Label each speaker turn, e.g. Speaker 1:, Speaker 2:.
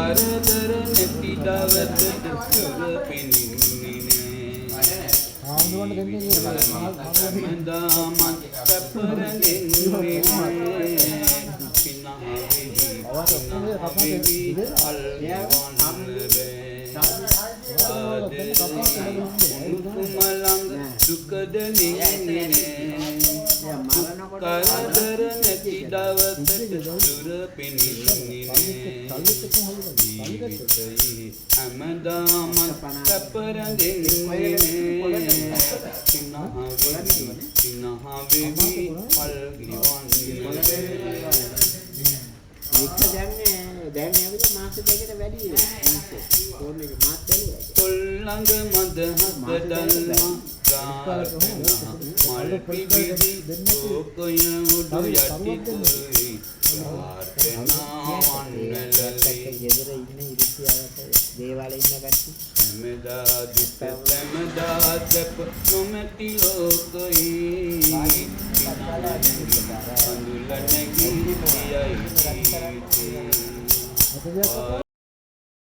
Speaker 1: කරදර නැති දවසට සුර පෙනෙන්නේ හැමදාමත් සැපරෙන්නේ පිනහවෙවි අල්වන්න බෑ කුමලංග දුකද නින්නේ කරදර නැති දවසට සුර පෙනෙන්නේ ජීවිතයේ හැමදාමත් සැපරෙන්නේ පිනහවෙවි අල්ගිවන්නේ
Speaker 2: ඒක දැන් ඇවිත් මාස දෙකකට වැඩි ෆෝන් එක මාත් බැලුවා.
Speaker 1: කොල්ලඟ මද හදදල්මා ගාතනා මල් පිබිදි කෝකය උඩු යටිකුයි වාර්තනා වන්නලලි
Speaker 2: ගෙදර ඉන්න ඉරිසියාවට දේවාලේ ඉන්න කට්ටිය
Speaker 1: හැමදා දුක හැමදා සැප නොමැති ලෝකයි අඳුල නැගී කියයි